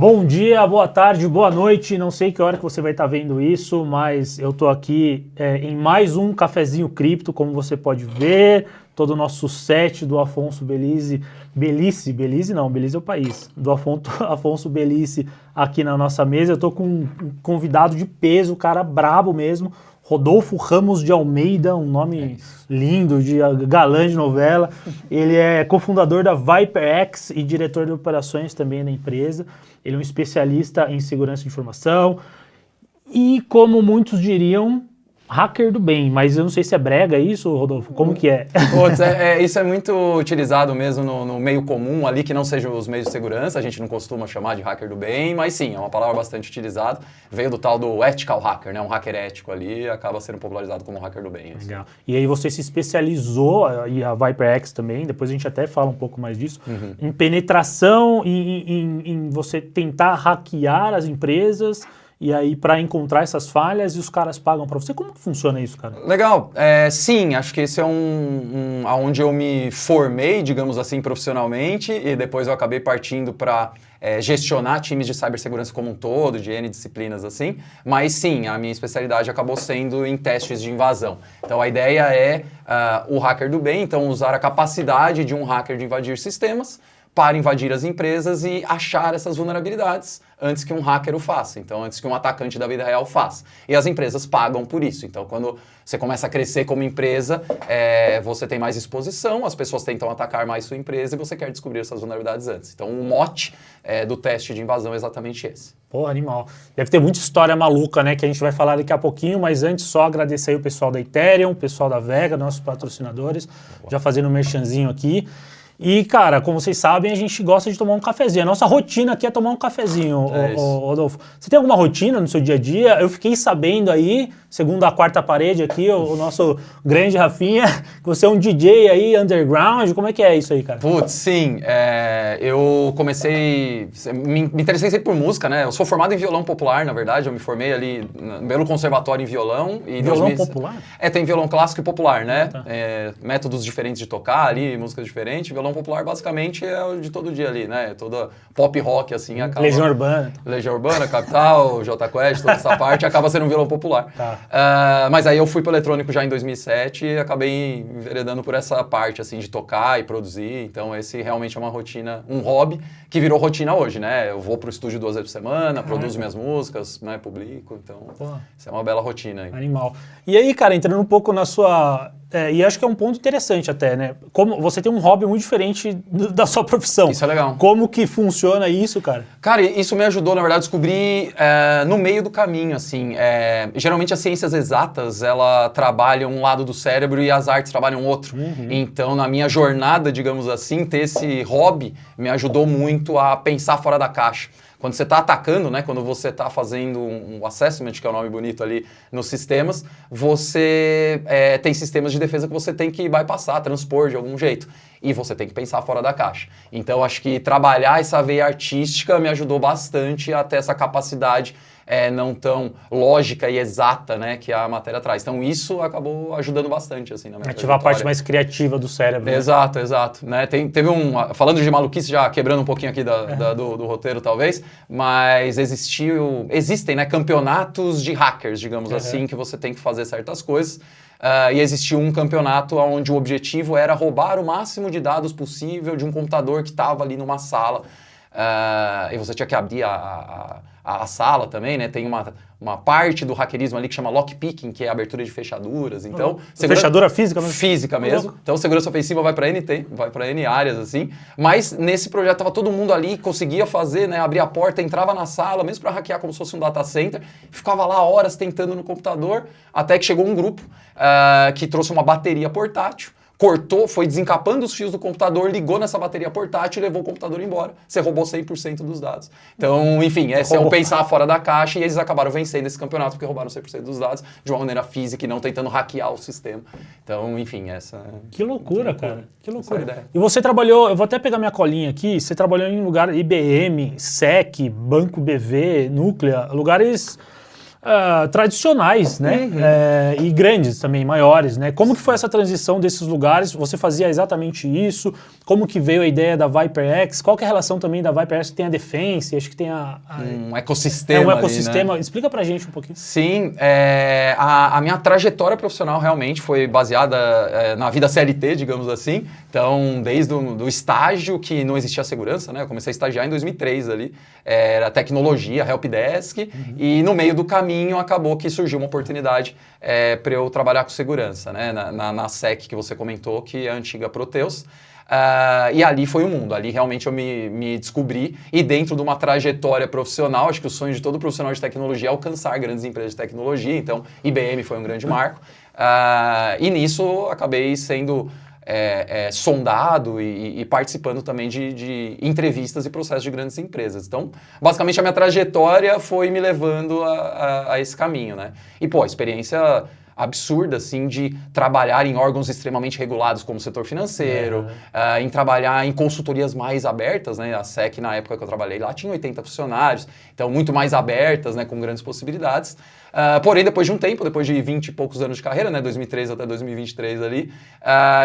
Bom dia, boa tarde, boa noite. Não sei que hora que você vai estar vendo isso, mas eu estou aqui em mais um Cafezinho Cripto, como você pode ver. Todo o nosso set do Afonso Belize. Belize não, Belize é o país. Do Afonso Belize aqui na nossa mesa. Eu estou com um convidado de peso, cara brabo mesmo. Rodolfo Ramos de Almeida, um nome lindo, de galã de novela. Ele é cofundador da ViperX e diretor de operações também da empresa. Ele é um especialista em segurança de informação e, como muitos diriam, hacker do bem. Mas eu não sei se é brega isso, Rodolfo, como que é? Putz, isso é muito utilizado mesmo no meio comum ali, que não sejam os meios de segurança. A gente não costuma chamar de hacker do bem, mas sim, é uma palavra bastante utilizada. Veio do tal do ethical hacker, né? Um hacker ético ali, acaba sendo popularizado como hacker do bem. Assim. Legal. E aí você se especializou, e a ViperX também, depois a gente até fala um pouco mais disso, em penetração, em você tentar hackear as empresas. E aí, para encontrar essas falhas, e os caras pagam para você. Como que funciona isso, cara? Legal. Sim, acho que esse é onde eu me formei, digamos assim, profissionalmente, e depois eu acabei partindo para gestionar times de cibersegurança como um todo, de N disciplinas assim. Mas sim, a minha especialidade acabou sendo em testes de invasão. Então a ideia é o hacker do bem, então usar a capacidade de um hacker de invadir sistemas para invadir as empresas e achar essas vulnerabilidades antes que um hacker o faça, então antes que um atacante da vida real faça. E as empresas pagam por isso. Então quando você começa a crescer como empresa, você tem mais exposição, as pessoas tentam atacar mais sua empresa e você quer descobrir essas vulnerabilidades antes. Então o mote do teste de invasão é exatamente esse. Pô, animal. Deve ter muita história maluca, né, que a gente vai falar daqui a pouquinho, mas antes só agradecer aí o pessoal da Ethereum, o pessoal da Vega, nossos patrocinadores, já fazendo um merchanzinho aqui. E, cara, como vocês sabem, a gente gosta de tomar um cafezinho. A nossa rotina aqui é tomar um cafezinho, Rodolfo. Você tem alguma rotina no seu dia a dia? Eu fiquei sabendo aí, segundo a quarta parede aqui, o nosso grande Rafinha, que você é um DJ aí, underground. Como é que é isso aí, cara? Putz, sim. Eu comecei... Me interessei sempre por música, né? Eu sou formado em violão popular, na verdade. Eu me formei ali no belo conservatório em violão. E violão popular? Tem violão clássico e popular, né? Tá. Métodos diferentes de tocar ali, músicas diferentes. Violão popular, basicamente, é o de todo dia ali, né? Toda pop rock, assim, acaba... Legião Urbana. Legião Urbana, Capital, Jota Quest, toda essa parte, acaba sendo um violão popular. Tá. Mas aí eu fui pro eletrônico já em 2007 e acabei enveredando por essa parte, assim, de tocar e produzir. Então, esse realmente é uma rotina, um hobby que virou rotina hoje, né? Eu vou pro estúdio 2 vezes por semana, produzo minhas músicas, né? Publico, então... Isso é uma bela rotina aí. Animal. E aí, cara, entrando um pouco na sua... e acho que é um ponto interessante até, né? Como você tem um hobby muito diferente da sua profissão. Isso é legal. Como que funciona isso, cara? Cara, isso me ajudou, na verdade, a descobrir no meio do caminho, assim. Geralmente as ciências exatas, ela trabalham um lado do cérebro e as artes trabalham outro. Então, na minha jornada, digamos assim, ter esse hobby me ajudou muito a pensar fora da caixa. Quando você está atacando, né, quando você está fazendo um assessment, que é o nome bonito ali, nos sistemas, você tem sistemas de defesa que você tem que bypassar, transpor de algum jeito. E você tem que pensar fora da caixa. Então, acho que trabalhar essa veia artística me ajudou bastante a ter essa capacidade não tão lógica e exata, né, que a matéria traz. Então, isso acabou ajudando bastante, assim, na minha Ativar a parte mais criativa do cérebro. Exato, né? Exato. Né? Teve falando de maluquice, já quebrando um pouquinho aqui do roteiro, talvez, mas existem, né, campeonatos de hackers, digamos assim, que você tem que fazer certas coisas. E existiu um campeonato onde o objetivo era roubar o máximo de dados possível de um computador que estava ali numa sala. E você tinha que abrir a sala também, né? Tem uma parte do hackerismo ali que chama lockpicking, que é a abertura de fechaduras. Então, fechadura física mesmo? Física mesmo. Então, segurança ofensiva vai para N áreas, assim. Mas nesse projeto tava todo mundo ali, conseguia fazer, né? Abrir a porta, entrava na sala, mesmo para hackear como se fosse um data center. Ficava lá horas tentando no computador, até que chegou um grupo que trouxe uma bateria portátil. Cortou, foi desencapando os fios do computador, ligou nessa bateria portátil e levou o computador embora. Você roubou 100% dos dados. Então, enfim, esse é o pensar fora da caixa e eles acabaram vencendo esse campeonato porque roubaram 100% dos dados de uma maneira física e não tentando hackear o sistema. Então, enfim, essa... Que loucura, cara. Que loucura. E você trabalhou, eu vou até pegar minha colinha aqui, você trabalhou em lugar IBM, SEC, Banco BV, Núclea, lugares... tradicionais, né? E grandes também, maiores, né? Como que foi essa transição desses lugares? Você fazia exatamente isso? Como que veio a ideia da ViperX? Qual que é a relação também da ViperX? Que tem a Defense, acho que tem um ecossistema. Um ecossistema. Ali, né? Explica pra gente um pouquinho. Sim, a minha trajetória profissional realmente foi baseada na vida CLT, digamos assim. Então, desde o estágio que não existia segurança, né? Eu comecei a estagiar em 2003 ali. Era tecnologia, helpdesk, e no meio do caminho acabou que surgiu uma oportunidade para eu trabalhar com segurança, né? Na SEC que você comentou, que é a antiga Proteus. E ali foi o mundo, ali realmente eu me descobri, e dentro de uma trajetória profissional, acho que o sonho de todo profissional de tecnologia é alcançar grandes empresas de tecnologia, então IBM foi um grande marco, e nisso acabei sendo sondado e participando também de entrevistas e processos de grandes empresas. Então, basicamente a minha trajetória foi me levando a esse caminho, né? E, pô, a experiência absurda, assim, de trabalhar em órgãos extremamente regulados como o setor financeiro, em trabalhar em consultorias mais abertas, né? A SEC, na época que eu trabalhei lá, tinha 80 funcionários, então muito mais abertas, né? Com grandes possibilidades. Porém, depois de um tempo, depois de 20 e poucos anos de carreira, né? 2003 até 2023 ali,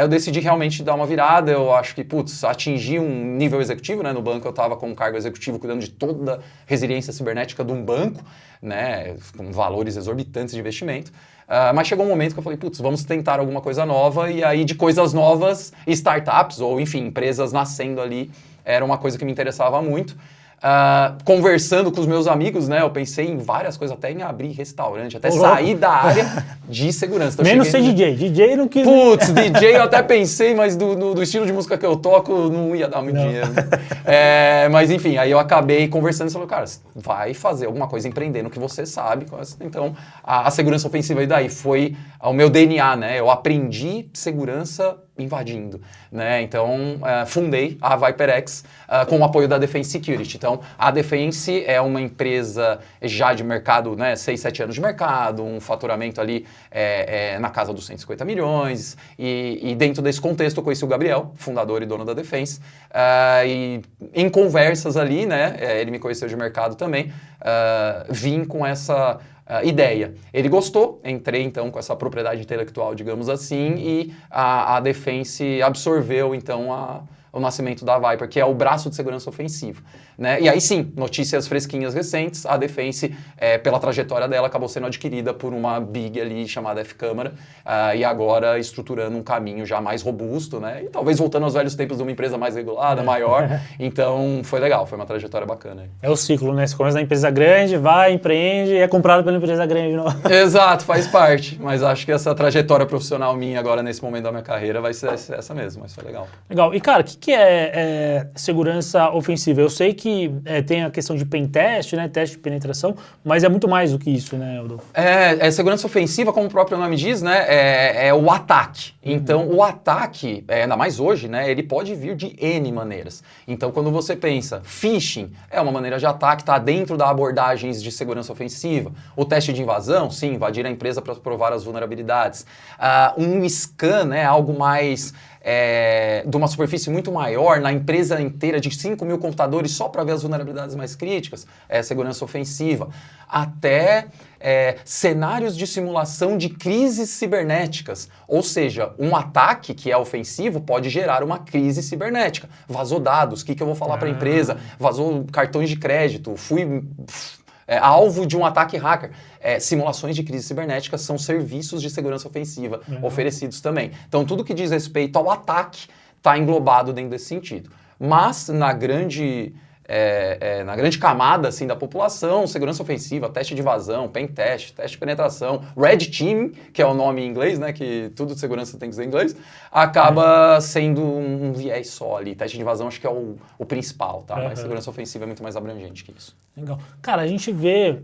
eu decidi realmente dar uma virada. Eu acho que, atingi um nível executivo, né? No banco eu estava com um cargo executivo cuidando de toda a resiliência cibernética de um banco, né? Com valores exorbitantes de investimento. Mas chegou um momento que eu falei, vamos tentar alguma coisa nova, e aí de coisas novas, startups ou, enfim, empresas nascendo ali, era uma coisa que me interessava muito. Conversando com os meus amigos, né, eu pensei em várias coisas, até em abrir restaurante, até sair da área de segurança. Então, menos ser DJ. DJ não quis... DJ eu até pensei, mas do estilo de música que eu toco não ia dar muito dinheiro. Mas enfim, aí eu acabei conversando e falei, cara, vai fazer alguma coisa, empreender no que você sabe. Então, a segurança ofensiva aí daí foi o meu DNA, né? Eu aprendi segurança invadindo, né? Então, fundei a ViperX com o apoio da Defense Security. Então, a Defense é uma empresa já de mercado, né? 6, 7 anos de mercado, um faturamento ali na casa dos 150 milhões. E dentro desse contexto, eu conheci o Gabriel, fundador e dono da Defense. E em conversas ali, né? Ele me conheceu de mercado também. Vim com essa ideia. Ele gostou, entrei então com essa propriedade intelectual, digamos assim, e a Defense absorveu então o nascimento da Viper, que é o braço de segurança ofensiva, né? E aí sim, notícias fresquinhas recentes, a Defense, pela trajetória dela, acabou sendo adquirida por uma big ali chamada F-Câmara, e agora estruturando um caminho já mais robusto, né? E talvez voltando aos velhos tempos de uma empresa mais regulada, maior. Então foi legal, foi uma trajetória bacana. É o ciclo, né? Você começa na empresa grande, vai, empreende e é comprado pela empresa grande. Não? Exato, faz parte. Mas acho que essa trajetória profissional minha agora, nesse momento da minha carreira, vai ser essa mesmo, mas foi legal. Legal. E cara, o que é segurança ofensiva? Eu sei que tem a questão de pentest, né? Teste de penetração, mas é muito mais do que isso, né, Rodolfo? Segurança ofensiva, como o próprio nome diz, né? É o ataque. Então, o ataque, ainda mais hoje, né? Ele pode vir de N maneiras. Então, quando você pensa, phishing é uma maneira de ataque, está dentro da abordagens de segurança ofensiva. O teste de invasão, sim, invadir a empresa para provar as vulnerabilidades. Um scan, né? Algo mais... de uma superfície muito maior, na empresa inteira de 5 mil computadores só para ver as vulnerabilidades mais críticas, segurança ofensiva. Até cenários de simulação de crises cibernéticas. Ou seja, um ataque que é ofensivo pode gerar uma crise cibernética. Vazou dados, o que eu vou falar para a empresa? Vazou cartões de crédito, fui... alvo de um ataque hacker. Simulações de crise cibernética são serviços de segurança ofensiva oferecidos também. Então, tudo que diz respeito ao ataque está englobado dentro desse sentido. Mas, na grande camada assim, da população, segurança ofensiva, teste de invasão, pentest, teste de penetração, red team, que é o nome em inglês, né, que tudo de segurança tem que ser em inglês, acaba sendo um viés só ali. Teste de invasão acho que é o principal, tá? Mas segurança ofensiva é muito mais abrangente que isso. Legal. Cara, a gente vê...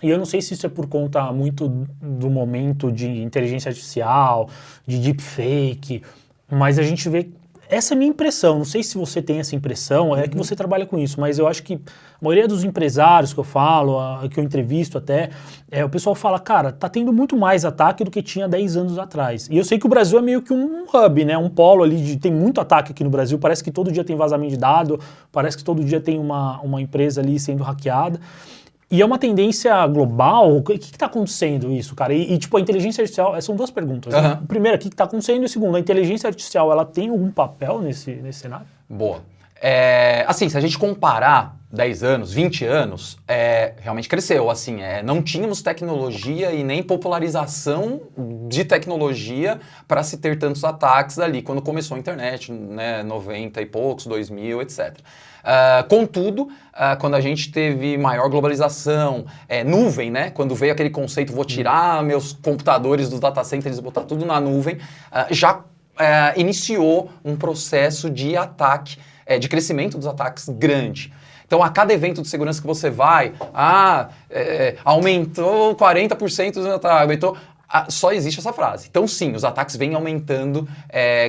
E eu não sei se isso é por conta muito do momento de inteligência artificial, de deepfake, mas a gente vê... Essa é a minha impressão, não sei se você tem essa impressão, que você trabalha com isso, mas eu acho que a maioria dos empresários que eu falo, que eu entrevisto até, o pessoal fala, cara, tá tendo muito mais ataque do que tinha 10 anos atrás. E eu sei que o Brasil é meio que um hub, né, um polo ali, tem muito ataque aqui no Brasil, parece que todo dia tem vazamento de dado, parece que todo dia tem uma empresa ali sendo hackeada. E é uma tendência global? O que está acontecendo isso, cara? E, tipo, a inteligência artificial, são duas perguntas. Né? Primeiro, o que está acontecendo? E segundo, a inteligência artificial, ela tem algum papel nesse cenário? Boa. Assim, se a gente comparar 10 anos, 20 anos, realmente cresceu. Assim, não tínhamos tecnologia e nem popularização de tecnologia para se ter tantos ataques ali quando começou a internet, né, 90 e poucos, 2000, etc. Contudo, quando a gente teve maior globalização, nuvem, né? Quando veio aquele conceito, vou tirar meus computadores dos data centers e botar tudo na nuvem, já iniciou um processo de ataque, de crescimento dos ataques grande. Então, a cada evento de segurança que você vai, aumentou 40% do ataque, aumentou... Só existe essa frase. Então, sim, os ataques vêm aumentando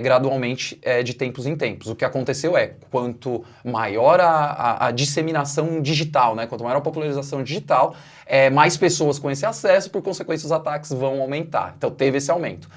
gradualmente de tempos em tempos. O que aconteceu quanto maior a disseminação digital, né? Quanto maior a popularização digital, mais pessoas com esse acesso, por consequência, os ataques vão aumentar. Então, teve esse aumento.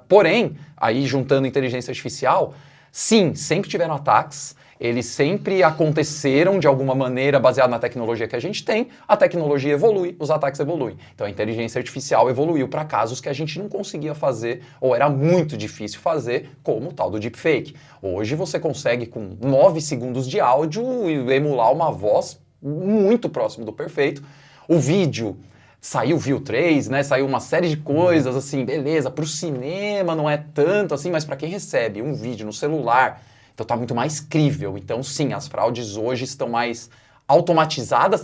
Porém, aí juntando inteligência artificial, sim, sempre tiveram ataques. Eles sempre aconteceram de alguma maneira baseado na tecnologia que a gente tem, a tecnologia evolui, os ataques evoluem. Então a inteligência artificial evoluiu para casos que a gente não conseguia fazer ou era muito difícil fazer, como o tal do deepfake. Hoje você consegue com 9 segundos de áudio emular uma voz muito próximo do perfeito. O vídeo... Saiu View 3, né? Saiu uma série de coisas, assim, beleza, para o cinema não é tanto assim, mas para quem recebe um vídeo no celular, então tá muito mais crível. Então, sim, as fraudes hoje estão mais automatizadas,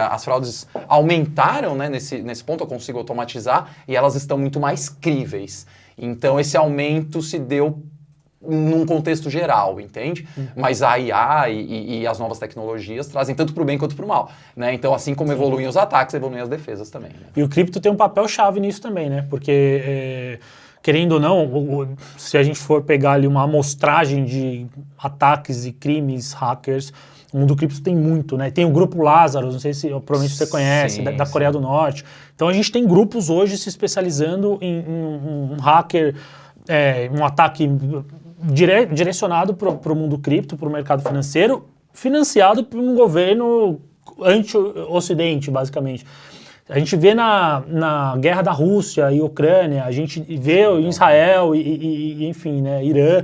as fraudes aumentaram, né? Nesse ponto eu consigo automatizar e elas estão muito mais críveis. Então, esse aumento se deu num contexto geral, entende? Mas a IA e as novas tecnologias trazem tanto para o bem quanto para o mal, né? Então, assim como evoluem os ataques, evoluem as defesas também. Né? E o cripto tem um papel-chave nisso também, né? Porque, querendo ou não, se a gente for pegar ali uma amostragem de ataques e crimes, hackers, o mundo cripto tem muito, né? Tem o grupo Lazarus, não sei se provavelmente você conhece, da Coreia do Norte. Então, a gente tem grupos hoje se especializando em um hacker, um ataque direcionado para o mundo cripto, para o mercado financeiro, financiado por um governo anti-ocidente, basicamente. A gente vê na guerra da Rússia e Ucrânia, a gente vê em Israel e enfim, né, Irã.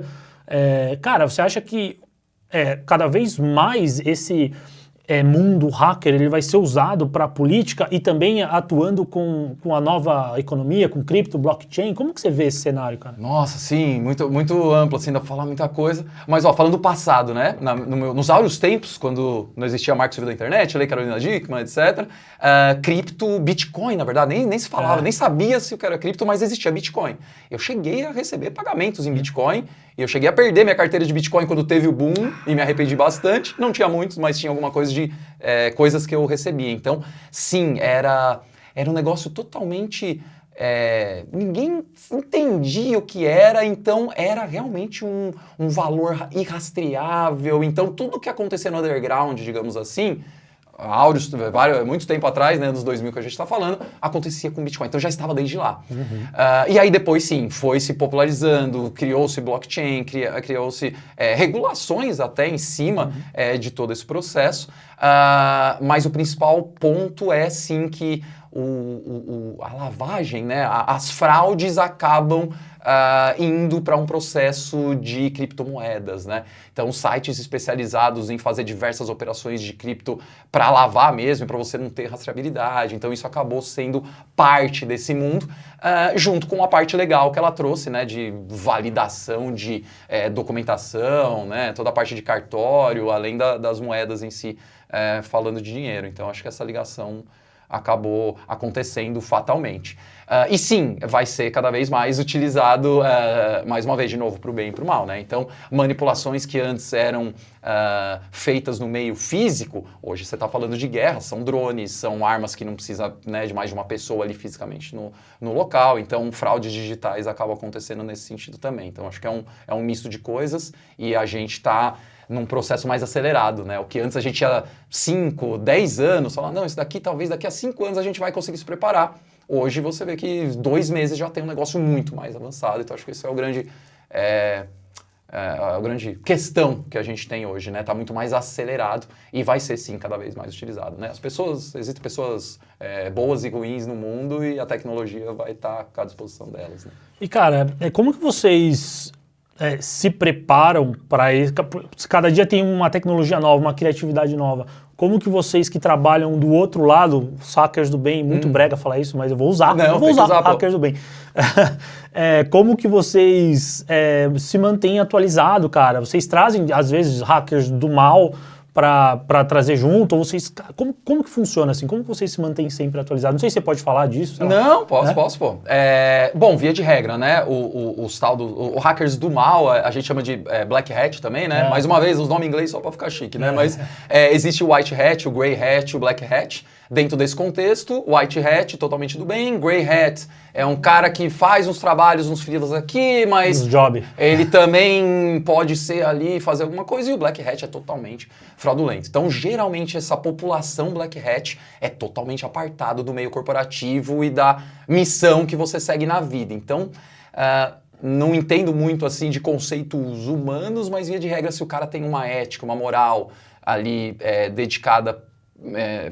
Cara, você acha que cada vez mais esse mundo hacker ele vai ser usado para a política e também atuando com a nova economia, com cripto, blockchain? Como que você vê esse cenário, cara? Nossa, sim, muito, muito amplo, assim, dá para falar muita coisa. Mas, ó, falando do passado, né? Nos áureos tempos, quando não existia marco civil da internet, Lei Carolina Dickmann, etc., cripto, Bitcoin, na verdade, nem se falava, nem sabia se o que era cripto, mas existia Bitcoin. Eu cheguei a receber pagamentos em Bitcoin, e eu cheguei a perder minha carteira de Bitcoin quando teve o boom, e me arrependi bastante. Não tinha muitos, mas tinha alguma coisa de coisas que eu recebia. Então, sim, era um negócio totalmente... ninguém entendia o que era, então era realmente um valor irrastreável. Então, tudo que acontecia no underground, digamos assim... áureos, muito tempo atrás, né, nos 2000 que a gente está falando, acontecia com Bitcoin. Então já estava desde lá. E aí depois, sim, foi se popularizando, criou-se blockchain, criou-se regulações até em cima de todo esse processo. Mas o principal ponto é, sim, que a lavagem, né, as fraudes acabam indo para um processo de criptomoedas, né? Então, sites especializados em fazer diversas operações de cripto para lavar mesmo, para você não ter rastreabilidade. Então, isso acabou sendo parte desse mundo, junto com a parte legal que ela trouxe, né? De validação de documentação, né? Toda a parte de cartório, além das moedas em si, falando de dinheiro. Então, acho que essa ligação acabou acontecendo fatalmente. E sim, vai ser cada vez mais utilizado, mais uma vez, de novo, para o bem e para o mal, né? Então, manipulações que antes eram feitas no meio físico, hoje você está falando de guerra, são drones, são armas que não precisa, né, de mais de uma pessoa ali fisicamente no local. Então, fraudes digitais acabam acontecendo nesse sentido também. Então, acho que é um misto de coisas e a gente está num processo mais acelerado, né? O que antes a gente tinha 5, 10 anos, falando, não, isso daqui talvez daqui a 5 anos a gente vai conseguir se preparar. Hoje você vê que 2 meses já tem um negócio muito mais avançado, então acho que esse é o grande a grande questão que a gente tem hoje, né? Está muito mais acelerado e vai ser, sim, cada vez mais utilizado, né? Existem pessoas boas e ruins no mundo e a tecnologia vai estar à disposição delas, né? E, cara, como que vocês se preparam para isso? Cada dia tem uma tecnologia nova, uma criatividade nova. Como que vocês que trabalham do outro lado, os hackers do bem, muito brega falar isso, mas eu vou usar, hackers do bem. Como que vocês se mantêm atualizados, cara? Vocês trazem, às vezes, hackers do mal para trazer junto? Ou vocês, como que funciona assim? Como que vocês se mantêm sempre atualizados? Não sei se você pode falar disso. Não, posso, pô. Bom, via de regra, né? O hackers do mal, a gente chama de Black Hat também, né? Mais uma vez, os nomes em inglês só para ficar chique, né? Mas existe o White Hat, o Grey Hat, o Black Hat. Dentro desse contexto, White Hat, totalmente do bem. Grey Hat é um cara que faz uns trabalhos, uns freelas aqui, mas ele também pode ser ali, fazer alguma coisa. E o Black Hat é totalmente fraudulento. Então, geralmente, essa população Black Hat é totalmente apartado do meio corporativo e da missão que você segue na vida. Então, não entendo muito assim de conceitos humanos, mas via de regra, se o cara tem uma ética, uma moral ali dedicada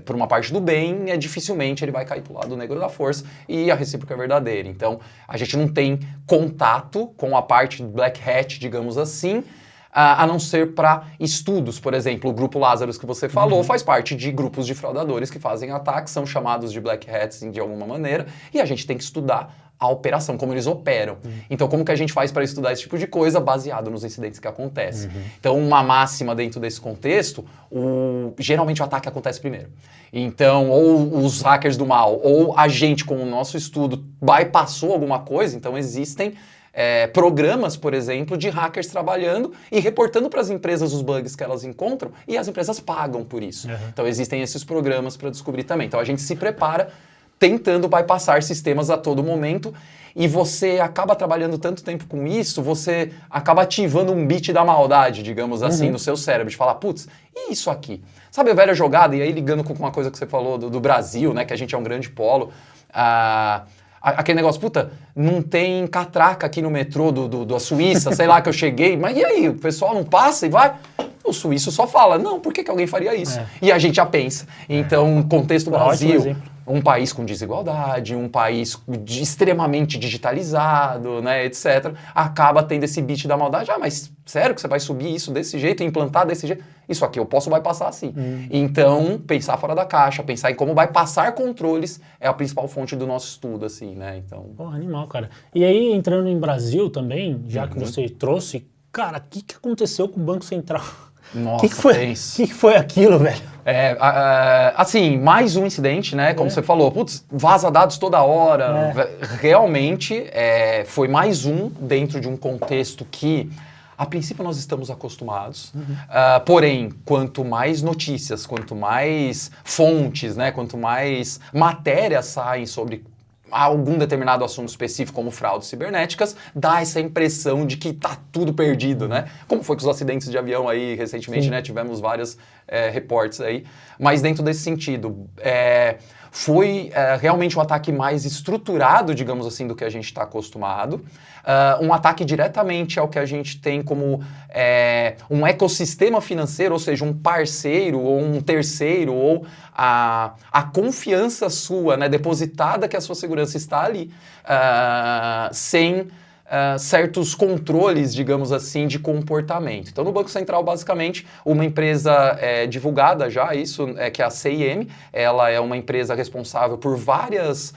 por uma parte do bem, dificilmente ele vai cair pro lado negro da força e a recíproca é verdadeira. Então, a gente não tem contato com a parte Black Hat, digamos assim, a não ser para estudos. Por exemplo, o Grupo Lazarus que você falou faz parte de grupos de fraudadores que fazem ataques, são chamados de Black Hats de alguma maneira, e a gente tem que estudar a operação, como eles operam. Então, como que a gente faz para estudar esse tipo de coisa baseado nos incidentes que acontecem? Então, uma máxima dentro desse contexto, geralmente o ataque acontece primeiro. Então, ou os hackers do mal, ou a gente, com o nosso estudo, bypassou alguma coisa, então existem programas, por exemplo, de hackers trabalhando e reportando para as empresas os bugs que elas encontram e as empresas pagam por isso. Então, existem esses programas para descobrir também. Então, a gente se prepara tentando bypassar sistemas a todo momento, e você acaba trabalhando tanto tempo com isso, você acaba ativando um bit da maldade, digamos assim, no seu cérebro, de falar, putz, e isso aqui? Sabe a velha jogada? E aí ligando com uma coisa que você falou do Brasil, né, que a gente é um grande polo, aquele negócio, puta, não tem catraca aqui no metrô da Suíça, sei lá, que eu cheguei, mas e aí, o pessoal não passa e vai? O suíço só fala, não, por que alguém faria isso? E a gente já pensa. Então, contexto Brasil, um país com desigualdade, um país extremamente digitalizado, né, etc., acaba tendo esse beat da maldade. Mas sério que você vai subir isso desse jeito, implantar desse jeito? Isso aqui eu posso bypassar assim. Então, pensar fora da caixa, pensar em como bypassar controles é a principal fonte do nosso estudo, assim, né? Então... Pô, animal, cara. E aí, entrando em Brasil também, já que você trouxe, cara, o que aconteceu com o Banco Central? Nossa, o que foi aquilo, velho? Assim, mais um incidente, né? Como você falou, putz, vaza dados toda hora. Realmente, foi mais um dentro de um contexto que, a princípio, nós estamos acostumados. Porém, quanto mais notícias, quanto mais fontes, né? Quanto mais matérias saem sobre algum determinado assunto específico, como fraudes cibernéticas, dá essa impressão de que tá tudo perdido, né? Como foi com os acidentes de avião aí recentemente, né? Tivemos vários reportes aí. Mas dentro desse sentido, foi realmente um ataque mais estruturado, digamos assim, do que a gente está acostumado. Um ataque diretamente ao que a gente tem como um ecossistema financeiro, ou seja, um parceiro ou um terceiro, ou a confiança sua, né, depositada que a sua segurança está ali, sem certos controles, digamos assim, de comportamento. Então, no Banco Central, basicamente, uma empresa divulgada já, isso, que é a CIM, ela é uma empresa responsável por várias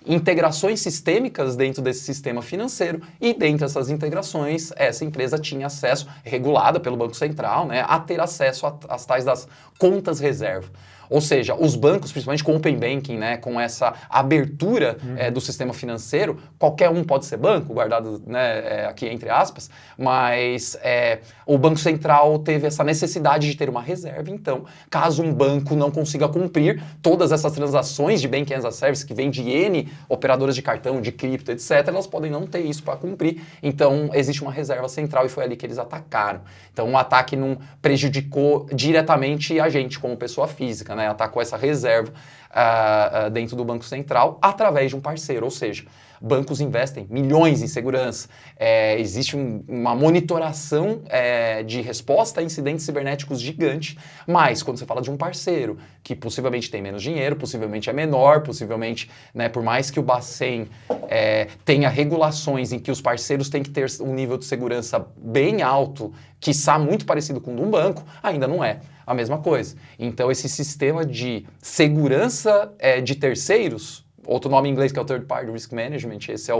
integrações sistêmicas dentro desse sistema financeiro, e dentro dessas integrações, essa empresa tinha acesso, regulada pelo Banco Central, né, a ter acesso às tais das contas reserva. Ou seja, os bancos, principalmente com o Open Banking, né, com essa abertura do sistema financeiro, qualquer um pode ser banco, guardado, né, aqui entre aspas, mas o Banco Central teve essa necessidade de ter uma reserva. Então, caso um banco não consiga cumprir todas essas transações de Banking as a Service, que vem de N operadoras de cartão, de cripto, etc., elas podem não ter isso para cumprir. Então, existe uma reserva central e foi ali que eles atacaram. Então, o ataque não prejudicou diretamente a gente como pessoa física, né? Atacou essa reserva dentro do Banco Central através de um parceiro, ou seja, Bancos investem milhões em segurança. Existe uma monitoração de resposta a incidentes cibernéticos gigante, mas quando você fala de um parceiro que possivelmente tem menos dinheiro, possivelmente é menor, possivelmente, né, por mais que o Bacen tenha regulações em que os parceiros têm que ter um nível de segurança bem alto, quiçá muito parecido com o de um banco, ainda não é a mesma coisa. Então, esse sistema de segurança de terceiros, outro nome em inglês que é o Third Party Risk Management, esse é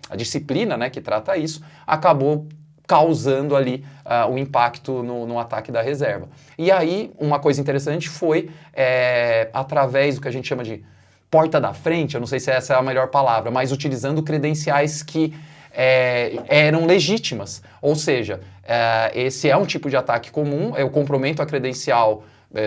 a disciplina, né, que trata isso, acabou causando ali um impacto no ataque da reserva. E aí, uma coisa interessante foi, através do que a gente chama de porta da frente, eu não sei se essa é a melhor palavra, mas utilizando credenciais que eram legítimas. Ou seja, esse é um tipo de ataque comum, eu comprometo a credencial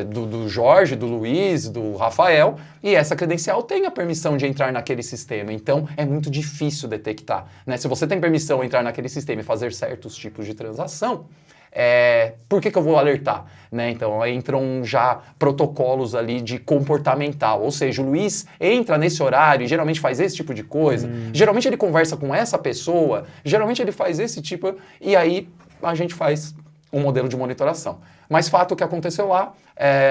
do Jorge, do Luiz, do Rafael, e essa credencial tem a permissão de entrar naquele sistema, então é muito difícil detectar, né? Se você tem permissão de entrar naquele sistema e fazer certos tipos de transação, por que eu vou alertar? Né? Então entram já protocolos ali de comportamental, ou seja, o Luiz entra nesse horário e geralmente faz esse tipo de coisa, geralmente ele conversa com essa pessoa, geralmente ele faz esse tipo, e aí a gente faz um modelo de monitoração. Mas fato que aconteceu lá,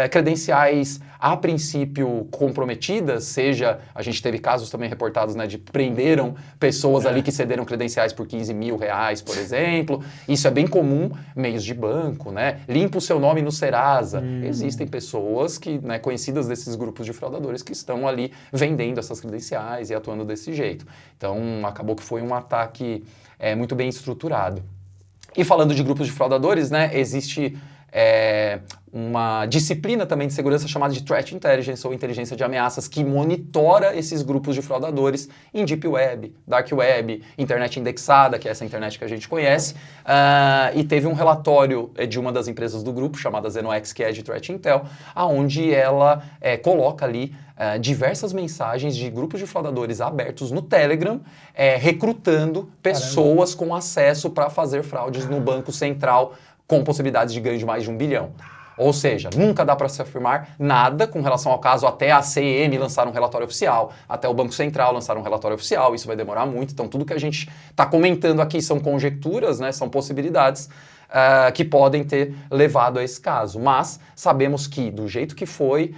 credenciais a princípio comprometidas, seja, a gente teve casos também reportados, né, de prenderam pessoas ali que cederam credenciais por 15 mil reais, por exemplo. Isso é bem comum, meios de banco, né? Limpa o seu nome no Serasa. Existem pessoas que, né, conhecidas desses grupos de fraudadores que estão ali vendendo essas credenciais e atuando desse jeito. Então, acabou que foi um ataque muito bem estruturado. E falando de grupos de fraudadores, né, existe uma disciplina também de segurança chamada de Threat Intelligence, ou inteligência de ameaças, que monitora esses grupos de fraudadores em Deep Web, Dark Web, internet indexada, que é essa internet que a gente conhece, e teve um relatório de uma das empresas do grupo, chamada Zenox, que é de Threat Intel, onde ela coloca ali diversas mensagens de grupos de fraudadores abertos no Telegram, recrutando pessoas com acesso para fazer fraudes no Banco Central, com possibilidades de ganho de mais de 1 bilhão. Ou seja, nunca dá para se afirmar nada com relação ao caso até a CEM lançar um relatório oficial, até o Banco Central lançar um relatório oficial, isso vai demorar muito. Então, tudo que a gente está comentando aqui são conjecturas, né, são possibilidades que podem ter levado a esse caso. Mas sabemos que, do jeito que foi,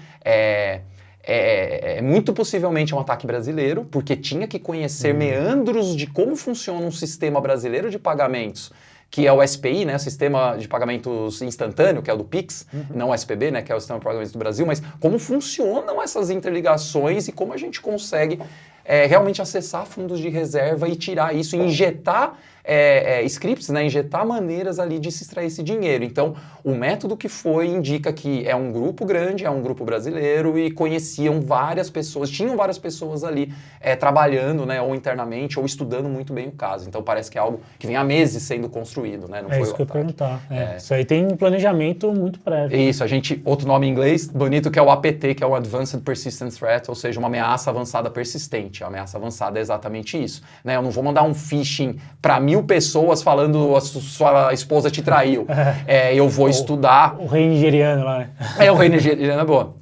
muito possivelmente um ataque brasileiro, porque tinha que conhecer meandros de como funciona um sistema brasileiro de pagamentos, que é o SPI, né, o Sistema de Pagamentos Instantâneo, que é o do Pix, não o SPB, né, que é o Sistema de Pagamentos do Brasil, mas como funcionam essas interligações e como a gente consegue realmente acessar fundos de reserva e tirar isso, injetar scripts, né, injetar maneiras ali de se extrair esse dinheiro. Então, o método que foi indica que é um grupo grande, é um grupo brasileiro e conheciam várias pessoas, tinham várias pessoas ali trabalhando, né, ou internamente, ou estudando muito bem o caso. Então, parece que é algo que vem há meses sendo construído, né? Não foi isso que eu ia perguntar. Isso aí tem um planejamento muito prévio. Isso, outro nome em inglês bonito que é o APT, que é o Advanced Persistent Threat, ou seja, uma ameaça avançada persistente. A ameaça avançada é exatamente isso, né? Eu não vou mandar um phishing para 1000 pessoas falando a sua esposa te traiu. Eu vou estudar... O rei nigeriano lá, né? O rei nigeriano é boa.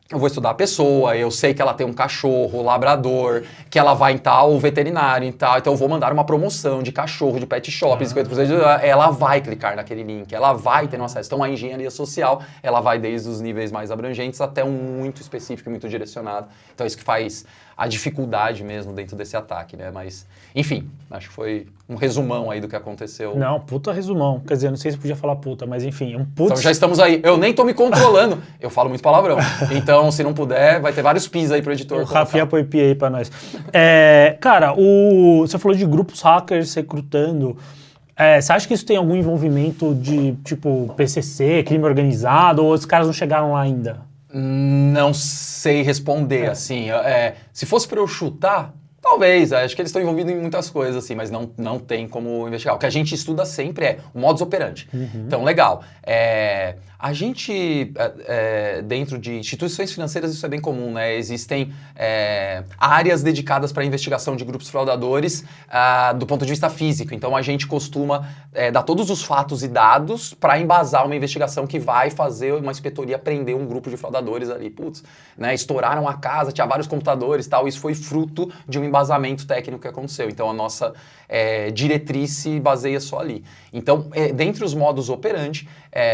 Eu vou estudar a pessoa, eu sei que ela tem um cachorro, labrador, que ela vai em tal veterinário e tal, então eu vou mandar uma promoção de cachorro, de pet shop, 50%, ela vai clicar naquele link, ela vai ter um acesso. Então a engenharia social, ela vai desde os níveis mais abrangentes até um muito específico e muito direcionado. Então é isso que faz a dificuldade mesmo dentro desse ataque, né? Mas, enfim, acho que foi um resumão aí do que aconteceu. Não, puta resumão. Quer dizer, não sei se podia falar puta, mas enfim, um puta... Então já estamos aí. Eu nem tô me controlando. Eu falo muito palavrão. Então, se não puder, vai ter vários pis aí pro editor. O Rafinha põe pi aí pra nós. Cara, você falou de grupos hackers recrutando. Você acha que isso tem algum envolvimento de, tipo, PCC, crime organizado, ou os caras não chegaram lá ainda? Não sei responder, assim. Se fosse para eu chutar, Talvez, acho que eles estão envolvidos em muitas coisas, assim, mas não tem como investigar. O que a gente estuda sempre é o modus operandi. Então, legal. A gente, dentro de instituições financeiras, isso é bem comum, né? Existem áreas dedicadas para a investigação de grupos fraudadores do ponto de vista físico. Então, a gente costuma dar todos os fatos e dados para embasar uma investigação que vai fazer uma inspetoria prender um grupo de fraudadores ali. Putz, né? Estouraram a casa, tinha vários computadores e tal. Isso foi fruto de um embasamento técnico que aconteceu. Então, a nossa diretriz se baseia só ali. Então, dentre os modus operandi,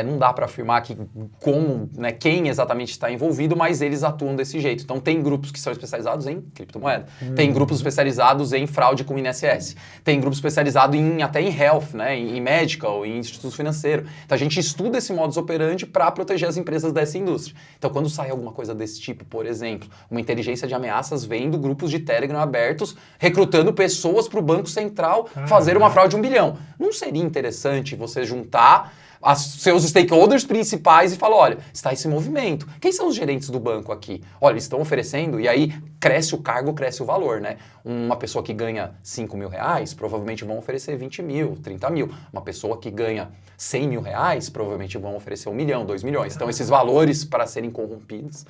não dá para afirmar que como, né, quem exatamente está envolvido, mas eles atuam desse jeito. Então, tem grupos que são especializados em criptomoeda, tem grupos especializados em fraude com INSS, tem grupos especializados até em health, né, em medical, em instituto financeiro. Então, a gente estuda esse modus operandi para proteger as empresas dessa indústria. Então, quando sai alguma coisa desse tipo, por exemplo, uma inteligência de ameaças vendo grupos de Telegram abertos, recrutando pessoas para o Banco Central fazer uma fraude de 1 bilhão. Não seria interessante você juntar seus stakeholders principais e falar, olha, está esse movimento. Quem são os gerentes do banco aqui? Olha, eles estão oferecendo, e aí cresce o cargo, cresce o valor, né? Uma pessoa que ganha 5 mil reais, provavelmente vão oferecer 20 mil, 30 mil. Uma pessoa que ganha 100 mil reais, provavelmente vão oferecer 1 milhão, 2 milhões. Então, esses valores para serem corrompidos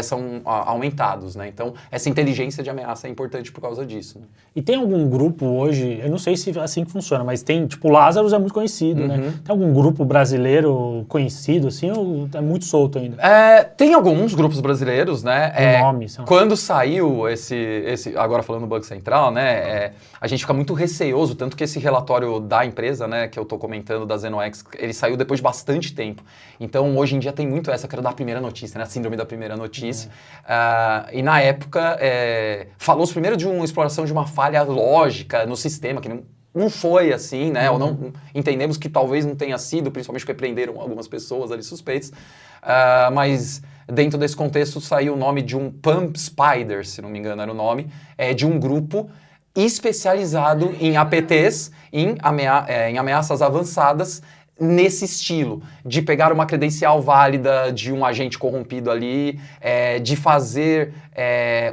são aumentados, né? Então, essa inteligência de ameaça é importante por causa disso. Né? E tem algum grupo hoje, eu não sei se é assim que funciona, mas tem, tipo, Lazarus é muito conhecido, né? Tem algum grupo brasileiro conhecido, assim, ou é muito solto ainda? Tem alguns grupos brasileiros, né? Nome, sei lá. Quando saiu esse, agora falando do Banco Central, né? A gente fica muito receoso, tanto que esse relatório da empresa, né, que eu tô comentando, da ZenoX, ele saiu depois de bastante tempo. Então, hoje em dia tem muito essa, eu quero dar a primeira notícia, né? A síndrome da primeira notícia. E na época, falou-se primeiro de uma exploração de uma falha lógica no sistema, que não foi assim, né? Ou não entendemos que talvez não tenha sido, principalmente porque prenderam algumas pessoas ali suspeitas. Mas dentro desse contexto saiu o nome de um Pump Spider, se não me engano era o nome, de um grupo especializado em APTs, em ameaças avançadas, nesse estilo, de pegar uma credencial válida de um agente corrompido ali, de fazer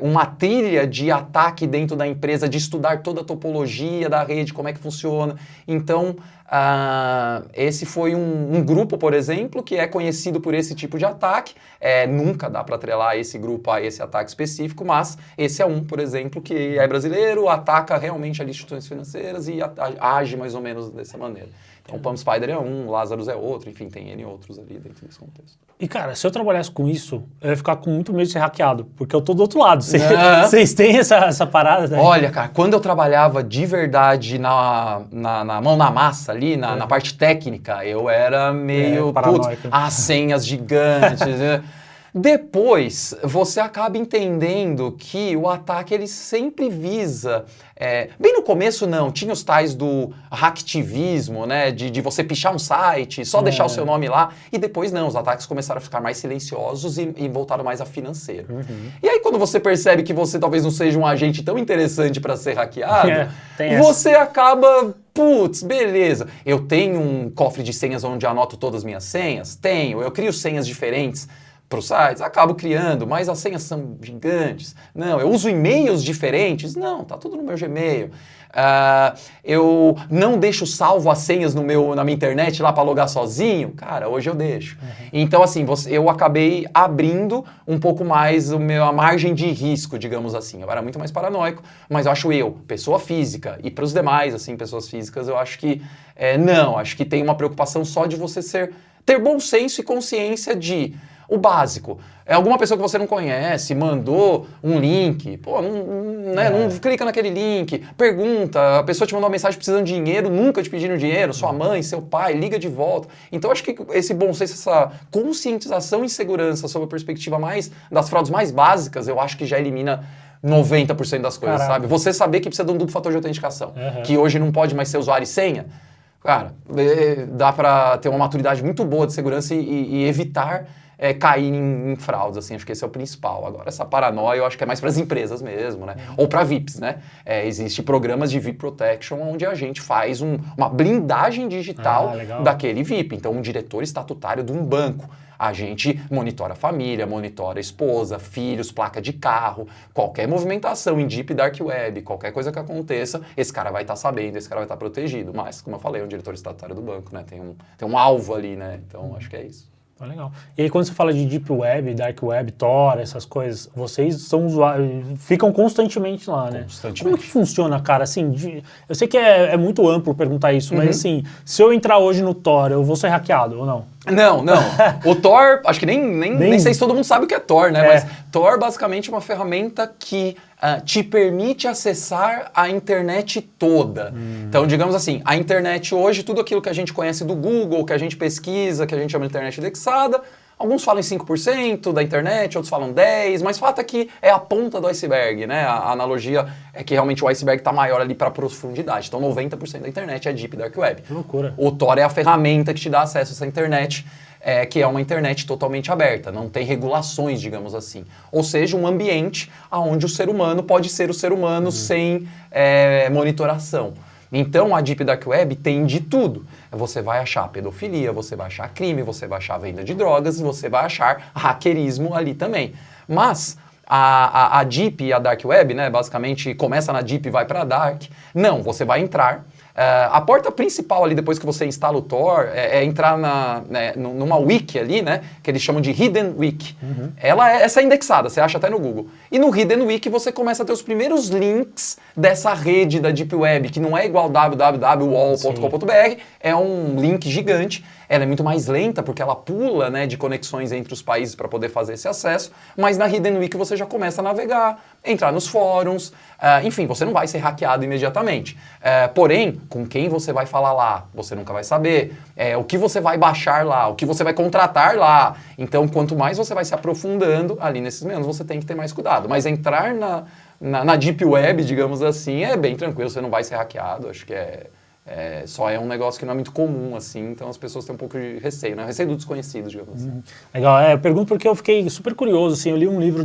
uma trilha de ataque dentro da empresa, de estudar toda a topologia da rede, como é que funciona. Então, esse foi um grupo, por exemplo, que é conhecido por esse tipo de ataque. Nunca dá para atrelar esse grupo a esse ataque específico, mas esse é por exemplo, que é brasileiro, ataca realmente as instituições financeiras e age mais ou menos dessa maneira. Então, o Pump Spider é o Lazarus é outro, enfim, tem N outros ali dentro desse contexto. E, cara, se eu trabalhasse com isso, eu ia ficar com muito medo de ser hackeado, porque eu tô do outro lado. Vocês têm essa parada? Né? Olha, cara, quando eu trabalhava de verdade na mão na massa ali, na parte técnica, eu era meio, as senhas gigantes... Depois, você acaba entendendo que o ataque ele sempre visa... bem no começo, não. Tinha os tais do hacktivismo, né? De você pichar um site, só deixar o seu nome lá. E depois, não. Os ataques começaram a ficar mais silenciosos e voltaram mais a financeiro. E aí, quando você percebe que você talvez não seja um agente tão interessante para ser hackeado, você acaba... Putz, beleza. Eu tenho um cofre de senhas onde anoto todas as minhas senhas? Tenho. Eu crio senhas diferentes para os sites, acabo criando, mas as senhas são gigantes. Não, eu uso e-mails diferentes. Não, tá tudo no meu Gmail. Eu não deixo salvo as senhas na minha internet lá para logar sozinho. Cara, hoje eu deixo. Então, assim, eu acabei abrindo um pouco mais a margem de risco, digamos assim. Eu era muito mais paranoico, mas eu acho pessoa física, e para os demais, assim, pessoas físicas, eu acho que não, acho que tem uma preocupação só de você ter bom senso e consciência de o básico. Alguma pessoa que você não conhece mandou um link, não clica naquele link, pergunta, a pessoa te mandou uma mensagem precisando de dinheiro, nunca te pedindo dinheiro, sua mãe, seu pai, liga de volta. Então, acho que esse bom senso, essa conscientização e segurança sobre a perspectiva das fraudes mais básicas, eu acho que já elimina 90% das coisas, sabe? Você saber que precisa de um duplo fator de autenticação, que hoje não pode mais ser usuário e senha, cara, dá para ter uma maturidade muito boa de segurança e evitar cair em fraudes, assim, acho que esse é o principal. Agora, essa paranoia eu acho que é mais para as empresas mesmo, né? Ou para VIPs, né? Existem programas de VIP Protection onde a gente faz uma blindagem digital daquele VIP. Então, um diretor estatutário de um banco. A gente monitora a família, monitora a esposa, filhos, placa de carro, qualquer movimentação em Deep Dark Web, qualquer coisa que aconteça, esse cara vai estar sabendo, esse cara vai estar protegido. Mas, como eu falei, é um diretor estatutário do banco, né? Tem um alvo ali, né? Então, acho que é isso. Tá legal. E aí, quando você fala de Deep Web, Dark Web, Tor, essas coisas, vocês são usuários, ficam constantemente lá, né? Constantemente. Como que funciona, cara? Assim, eu sei que é muito amplo perguntar isso, mas assim, se eu entrar hoje no Tor, eu vou ser hackeado ou não? Não. O Tor, acho que nem sei se todo mundo sabe o que é Tor, né? Mas Tor, basicamente, é uma ferramenta que te permite acessar a internet toda. Então, digamos assim, a internet hoje, tudo aquilo que a gente conhece do Google, que a gente pesquisa, que a gente chama de internet indexada, alguns falam em 5% da internet, outros falam 10%, mas o fato é que é a ponta do iceberg, né? A analogia é que realmente o iceberg está maior ali para profundidade. Então 90% da internet é Deep Dark Web. Que loucura. O Tor é a ferramenta que te dá acesso a essa internet, que é uma internet totalmente aberta, não tem regulações, digamos assim. Ou seja, um ambiente onde o ser humano pode ser o ser humano sem monitoração. Então, a Deep Dark Web tem de tudo. Você vai achar pedofilia, você vai achar crime, você vai achar venda de drogas, você vai achar hackerismo ali também. Mas a Deep e a Dark Web, né, basicamente começa na Deep e vai para a Dark. Não, você vai entrar. A porta principal ali, depois que você instala o Tor, é entrar numa wiki ali, né? Que eles chamam de Hidden Wiki. Essa é indexada, você acha até no Google. E no Hidden Wiki você começa a ter os primeiros links dessa rede da Deep Web, que não é igual www.wall.com.br, é um link gigante. Ela é muito mais lenta, porque ela pula, né, de conexões entre os países para poder fazer esse acesso, mas na Hidden Wiki você já começa a navegar, entrar nos fóruns, enfim, você não vai ser hackeado imediatamente. Porém, com quem você vai falar lá, você nunca vai saber. O que você vai baixar lá, o que você vai contratar lá. Então, quanto mais você vai se aprofundando ali nesses menos, você tem que ter mais cuidado. Mas entrar na Deep Web, digamos assim, é bem tranquilo, você não vai ser hackeado, acho que só é um negócio que não é muito comum, assim, então as pessoas têm um pouco de receio, né? Receio do desconhecido, digamos assim. Legal, eu pergunto porque eu fiquei super curioso, assim, eu li um livro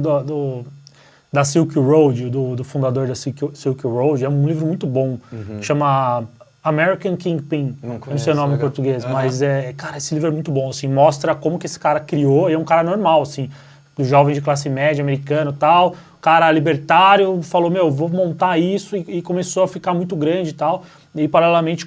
da Silk Road, do fundador da Silk Road, é um livro muito bom, chama American Kingpin, não sei o nome em português, mas, cara, esse livro é muito bom, assim, mostra como que esse cara criou, e é um cara normal, assim, do jovem de classe média, americano e tal, cara libertário, falou, vou montar isso, e começou a ficar muito grande e tal, e paralelamente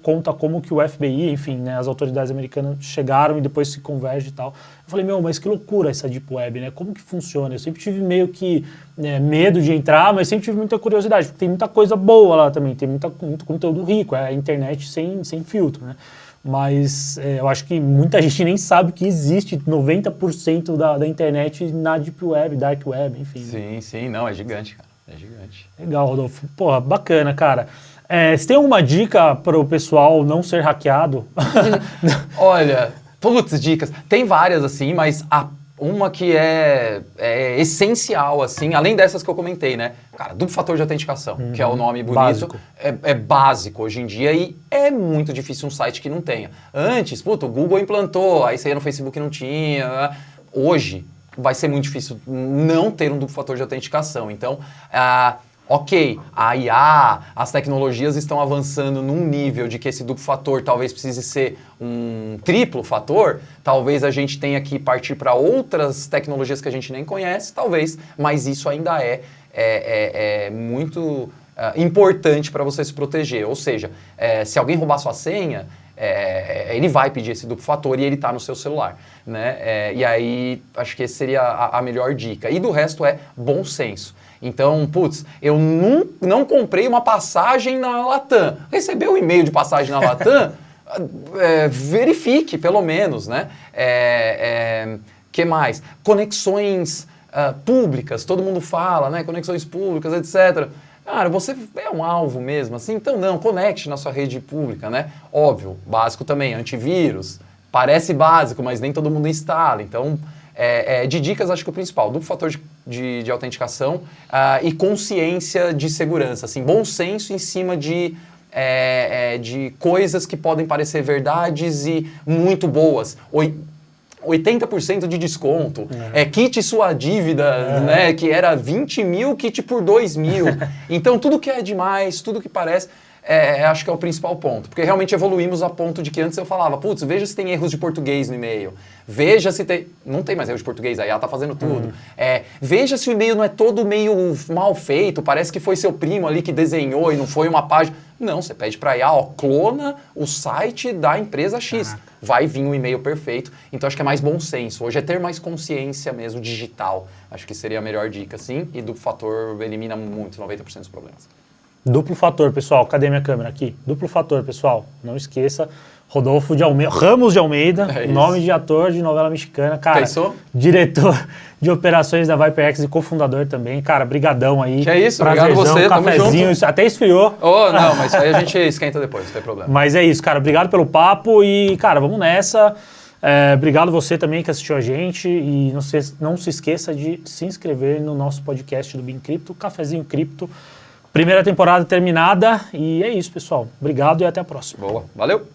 conta como que o FBI, enfim, né, as autoridades americanas chegaram e depois se converge e tal. Eu falei, mas que loucura essa Deep Web, né, como que funciona? Eu sempre tive meio que medo de entrar, mas sempre tive muita curiosidade, porque tem muita coisa boa lá também, tem muito conteúdo rico, é a internet sem filtro, né. Mas eu acho que muita gente nem sabe que existe 90% da internet na Deep Web, Dark Web, enfim. Sim, não, é gigante, cara, é gigante. Legal, Rodolfo. Porra, bacana, cara. Você tem alguma dica para o pessoal não ser hackeado? Olha, dicas. Tem várias, assim, mas uma que é essencial, assim, além dessas que eu comentei, né? Cara, duplo fator de autenticação, que é o nome bonito. Básico. É básico hoje em dia e é muito difícil um site que não tenha. Antes, o Google implantou, aí você ia no Facebook não tinha. Né? Hoje, vai ser muito difícil não ter um duplo fator de autenticação. Então, ok, a IA, as tecnologias estão avançando num nível de que esse duplo fator talvez precise ser um triplo fator, talvez a gente tenha que partir para outras tecnologias que a gente nem conhece, talvez, mas isso ainda é muito importante para você se proteger. Ou seja, se alguém roubar sua senha, ele vai pedir esse duplo fator e ele está no seu celular, né? E aí, acho que essa seria a melhor dica. E do resto é bom senso. Então, eu não comprei uma passagem na Latam. Recebeu um e-mail de passagem na Latam? Verifique, pelo menos, né? Que mais? Conexões públicas, todo mundo fala, né? Conexões públicas, etc. Cara, você é um alvo mesmo, assim? Então não, conecte na sua rede pública, né? Óbvio, básico também, antivírus. Parece básico, mas nem todo mundo instala, então... de dicas, acho que o principal, duplo fator de autenticação e consciência de segurança, assim, bom senso em cima de coisas que podem parecer verdades e muito boas. 80% de desconto, quite sua dívida, né, que era 20 mil, kit por 2 mil. Então, tudo que é demais, tudo que parece... acho que é o principal ponto. Porque realmente evoluímos a ponto de que antes eu falava, putz, veja se tem erros de português no e-mail. Veja se tem... Não tem mais erro de português, a IA tá fazendo tudo. Veja se o e-mail não é todo meio mal feito, parece que foi seu primo ali que desenhou e não foi uma página. Não, você pede pra IA, clona o site da empresa X. Vai vir um e-mail perfeito. Então acho que é mais bom senso. Hoje é ter mais consciência mesmo digital. Acho que seria a melhor dica, sim. E duplo fator elimina muito, 90% dos problemas. Duplo fator, pessoal. Cadê minha câmera? Aqui. Duplo fator, pessoal. Não esqueça. Rodolfo de Almeida, Ramos de Almeida, nome de ator de novela mexicana. Cara, pensou? Diretor de operações da ViperX e cofundador também. Cara, brigadão aí. Que é isso, obrigado você, cafezinho, até esfriou. Oh, não, mas aí a gente esquenta depois, não tem problema. Mas é isso, cara. Obrigado pelo papo e, cara, vamos nessa. Obrigado você também que assistiu a gente e não se esqueça de se inscrever no nosso podcast do Bean Cripto, Cafezinho Cripto. Primeira temporada terminada e é isso, pessoal. Obrigado e até a próxima. Boa, valeu!